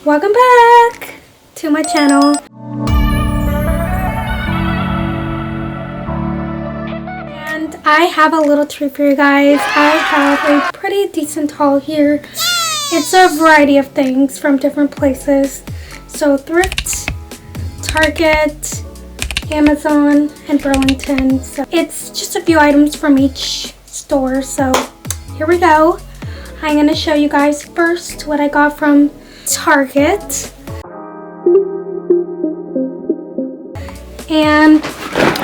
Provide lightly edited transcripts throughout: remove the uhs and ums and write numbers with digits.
Welcome back to my channel. And I have a little treat for you guys. I have a pretty decent haul here. It's a variety of things from different places. So Thrift, Target, Amazon, and Burlington. So it's just a few items from each store. So here we go. I'm going to show you guys first what I got from Target. And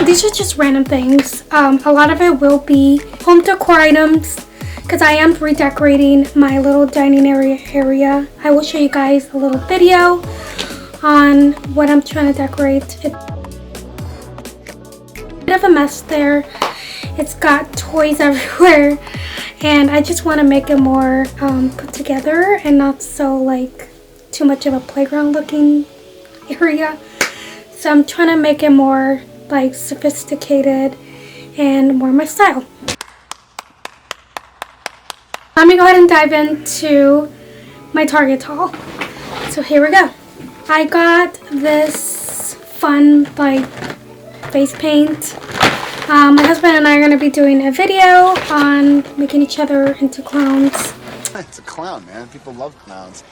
these are just random things. A lot of it will be home decor items because I am redecorating my little dining area. I will show you guys a little video on what I'm trying to decorate. It's a bit of a mess there. It's got toys everywhere, and I just want to make it more put together and not so like too much of a playground looking area. So I'm trying to make it more like sophisticated and more my style. Let me go ahead and dive into my Target haul. So here we go. I got this fun like face paint. My husband and I are going to be doing a video on making each other into clowns. It's a clown, man. People love clowns.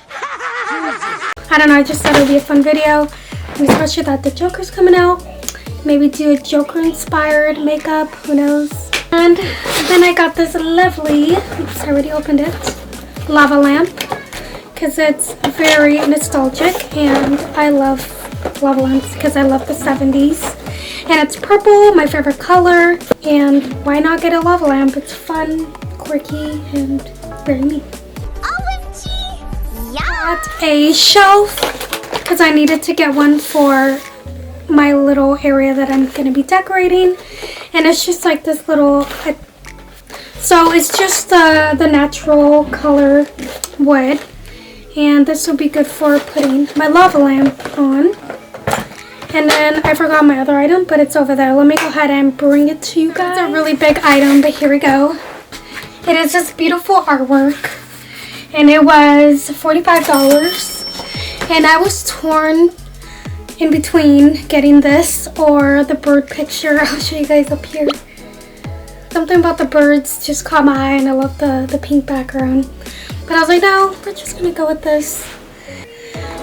I don't know, I just thought it would be a fun video. And especially that the Joker's coming out. Maybe do a Joker inspired makeup, who knows. And then I got this lovely, oops, I already opened it, lava lamp. Because it's very nostalgic and I love lava lamps because I love the 70s. And it's purple, my favorite color. And why not get a lava lamp? It's fun, quirky, and very me. OMG! Yeah! Got a shelf because I needed to get one for my little area that I'm going to be decorating. And it's just like this little, so it's just the natural color wood. And this will be good for putting my lava lamp on. And then I forgot my other item, but it's over there. Let me go ahead and bring it to you guys. It's a really big item, but here we go. It is this beautiful artwork. And it was $45. And I was torn in between getting this or the bird picture. I'll show you guys up here. Something about the birds just caught my eye, and I love the pink background. But I was like, no, we're just going to go with this.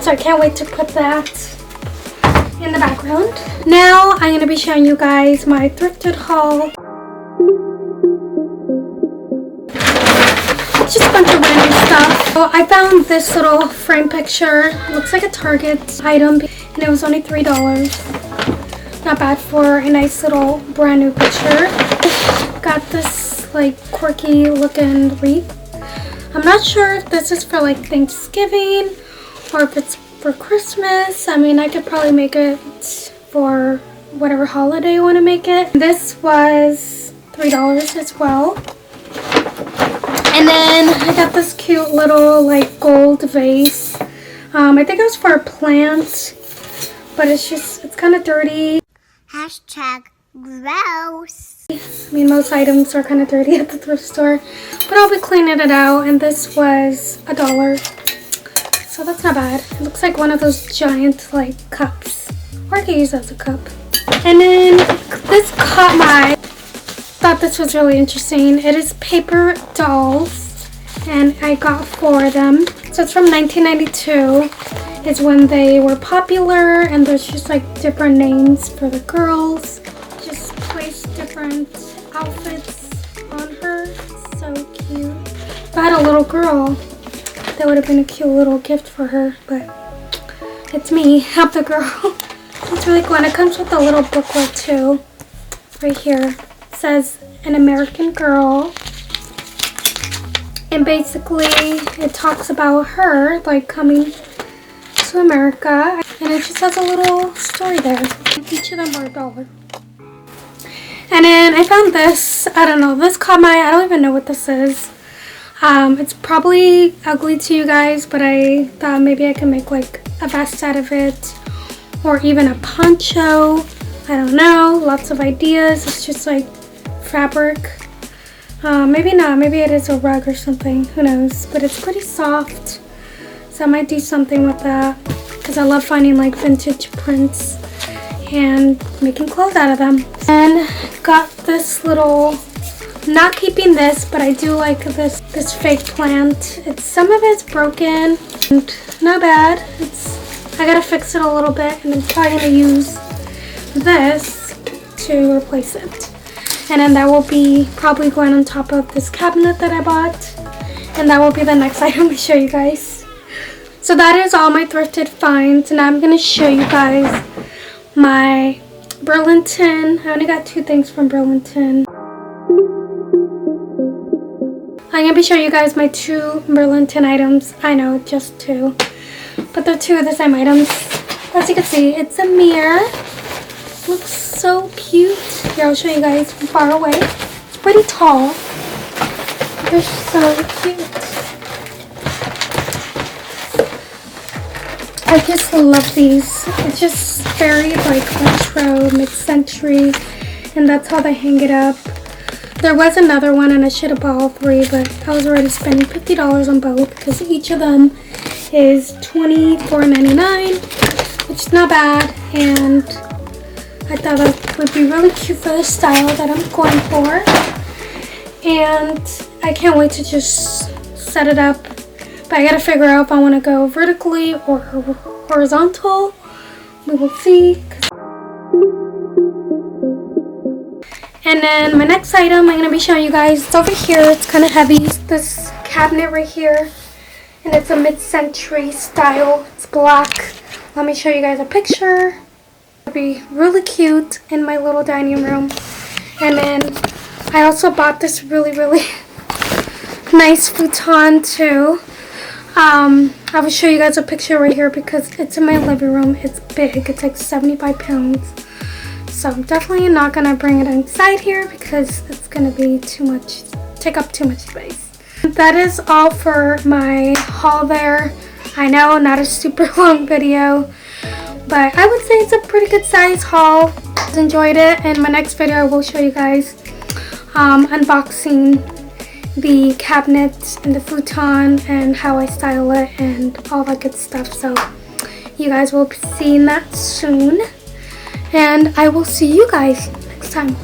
So I can't wait to put that in the background. Now I'm going to be showing you guys my thrifted haul. Just a bunch of random stuff. So I found this little frame picture. It looks like a Target item and it was only $3. Not bad for a nice little brand new picture. Got this like quirky looking wreath. I'm not sure if this is for like Thanksgiving or if it's for Christmas. I mean, I could probably make it for whatever holiday you want to make it. This was $3 as well. And then I got this cute little like gold vase. I think it was for a plant, but it's kind of dirty. Hashtag gross. I mean, most items are kind of dirty at the thrift store, but I'll be cleaning it out. And this was $1. So that's not bad. It looks like one of those giant like cups, or I could use it as a cup. And then this caught my eye. Thought this was really interesting. It is paper dolls, and I got 4 of them. So it's from 1992. It's when they were popular, and there's just like different names for the girls. Just place different outfits on her. It's so cute. If I had a little girl, that would have been a cute little gift for her, but it's me, I'm the girl. It's really cool, and it comes with a little booklet too, right here. It says An American Girl, and basically it talks about her like coming to America, and it just has a little story there. Each of them are $1. And then I found this, I don't know, this caught my eye. I don't even know what this is. It's probably ugly to you guys, but I thought maybe I could make like a vest out of it, or even a poncho. I don't know, lots of ideas. It's just like fabric. Maybe not, maybe it is a rug or something, who knows, but it's pretty soft. So I might do something with that because I love finding like vintage prints and making clothes out of them. And got this little, not keeping this, but I do like this fake plant. Some of it's broken and not bad. I gotta fix it a little bit, and I'm probably gonna use this to replace it. And then that will be probably going on top of this cabinet that I bought. And that will be the next item to show you guys. So that is all my thrifted finds. And I'm going to show you guys my Burlington. I only got 2 things from Burlington. I'm going to be showing you guys my 2 Burlington items. I know, just 2. But they're 2 of the same items. As you can see, it's a mirror. Looks so cute. Here, I'll show you guys from far away. It's pretty tall. They're so cute. I just love these. It's just very like retro, mid-century, and that's how they hang it up. There was another one, and I should have bought all 3, but I was already spending $50 on both because each of them is $24.99, which is not bad, and I thought that would be really cute for the style that I'm going for. And I can't wait to just set it up. But I gotta figure out if I want to go vertically or horizontal. We will see. And then my next item I'm gonna be showing you guys, it's over here. It's kind of heavy. It's this cabinet right here. And it's a mid-century style. It's black. Let me show you guys a picture. It'll be really cute in my little dining room. And then I also bought this really nice futon too. I will show you guys a picture right here because it's in my living room. It's big. It's like 75 pounds. So I'm definitely not going to bring it inside here because it's going to be too much, take up too much space. That is all for my haul there. I know, not a super long video, but I would say it's a pretty good size haul. I enjoyed it. In my next video I will show you guys unboxing the cabinet and the futon and how I style it and all that good stuff. So you guys will be seeing that soon, and I will see you guys next time.